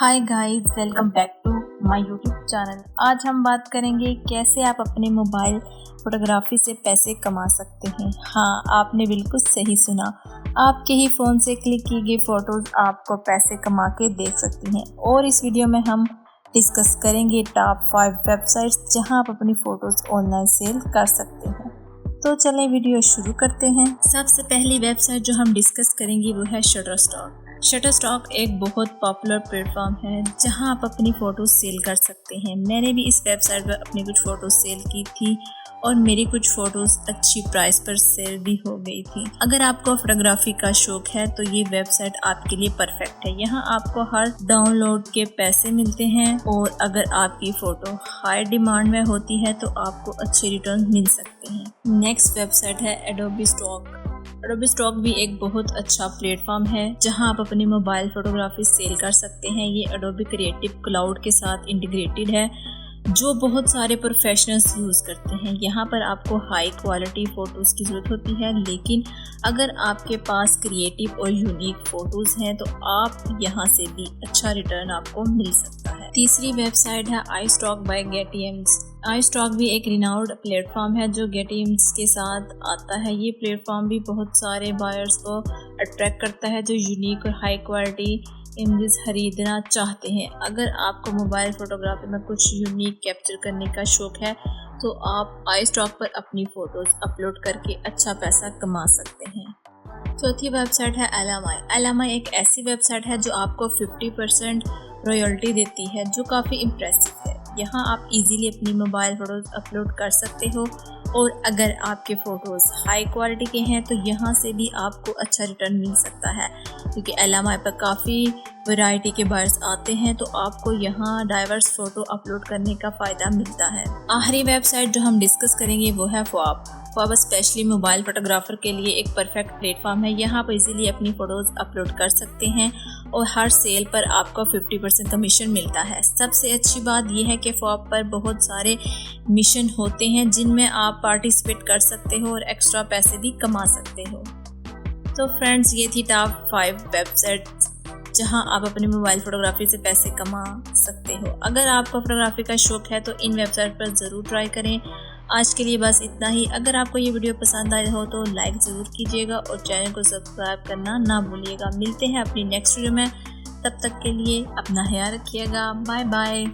Hi guys, welcome back to my YouTube channel. आज हम बात करेंगे कैसे आप अपने मोबाइल फ़ोटोग्राफी से पैसे कमा सकते हैं। हाँ, आपने बिल्कुल सही सुना। आपके ही फ़ोन से क्लिक की गई फ़ोटोज़ आपको पैसे कमा के दे सकती हैं। और इस वीडियो में हम डिस्कस करेंगे टॉप 5 वेबसाइट्स जहां आप अपनी फ़ोटोज़ ऑनलाइन सेल कर सकते हैं। तो चलें वीडियो शुरू करते हैं। सबसे पहली वेबसाइट जो हम डिस्कस करेंगे वो है शटरस्टॉक। शटरस्टॉक एक बहुत पॉपुलर प्लेटफॉर्म है जहां आप अपनी फ़ोटोज़ सेल कर सकते हैं। मैंने भी इस वेबसाइट पर अपनी कुछ फ़ोटोज़ सेल की थी और मेरी कुछ फ़ोटोज़ अच्छी प्राइस पर सेल भी हो गई थी। अगर आपको फोटोग्राफी का शौक है तो ये वेबसाइट आपके लिए परफेक्ट है। यहाँ आपको हर डाउनलोड के पैसे मिलते हैं और अगर आपकी फ़ोटो हाई डिमांड में होती है तो आपको अच्छे रिटर्न मिल सकते हैं। नेक्स्ट वेबसाइट है एडोबी स्टॉक। एडोबी स्टॉक भी एक बहुत अच्छा प्लेटफॉर्म है जहां आप अपनी मोबाइल फोटोग्राफी सेल कर सकते हैं। ये एडोबी क्रिएटिव क्लाउड के साथ इंटीग्रेटेड है जो बहुत सारे प्रोफेशनल्स यूज़ करते हैं। यहाँ पर आपको हाई क्वालिटी फ़ोटोज़ की ज़रूरत होती है, लेकिन अगर आपके पास क्रिएटिव और यूनिक फ़ोटोज़ हैं तो आप यहाँ से भी अच्छा रिटर्न आपको मिल सकता है। तीसरी वेबसाइट है आई स्टॉक बाय गेटियम्स। आई स्टॉक भी एक रिनाउंड प्लेटफॉर्म है जो गेटियम्स के साथ आता है। ये प्लेटफॉर्म भी बहुत सारे बायर्स को अट्रैक्ट करता है जो यूनिक और हाई क्वालिटी इमेजेस खरीदना चाहते हैं। अगर आपको मोबाइल फ़ोटोग्राफी में कुछ यूनिक कैप्चर करने का शौक है तो आप आई स्टॉक पर अपनी फ़ोटोज़ अपलोड करके अच्छा पैसा कमा सकते हैं। चौथी वेबसाइट है एलएमआई। एलएमआई एक ऐसी वेबसाइट है जो आपको 50% रॉयल्टी देती है जो काफ़ी इम्प्रेसिव है। यहाँ आप इजीली अपनी मोबाइल फ़ोटोज़ अपलोड कर सकते हो और अगर आपके फ़ोटोज़ हाई क्वालिटी के हैं तो यहाँ से भी आपको अच्छा रिटर्न मिल सकता है, क्योंकि एलएमआई पर काफ़ी वैरायटी के बायर्स आते हैं तो आपको यहाँ डाइवर्स फ़ोटो अपलोड करने का फ़ायदा मिलता है। आखिरी वेबसाइट जो हम डिस्कस करेंगे वो है फॉप। फॉप स्पेशली मोबाइल फोटोग्राफर के लिए एक परफेक्ट प्लेटफॉर्म है। यहाँ पर इजीली अपनी फ़ोटोज़ अपलोड कर सकते हैं और हर सेल पर आपको 50% कमीशन मिलता है। सबसे अच्छी बात यह है कि फॉप पर बहुत सारे मिशन होते हैं जिनमें आप पार्टिसिपेट कर सकते हो और एक्स्ट्रा पैसे भी कमा सकते हो। तो फ्रेंड्स, ये थी टॉप 5 वेबसाइट्स जहां आप अपनी मोबाइल फ़ोटोग्राफी से पैसे कमा सकते हो। अगर आपको फोटोग्राफी का शौक है तो इन वेबसाइट पर ज़रूर ट्राई करें। आज के लिए बस इतना ही। अगर आपको ये वीडियो पसंद आया हो तो लाइक ज़रूर कीजिएगा और चैनल को सब्सक्राइब करना ना भूलिएगा। मिलते हैं अपनी नेक्स्ट वीडियो में, तब तक के लिए अपना ख्याल रखिएगा। Bye bye.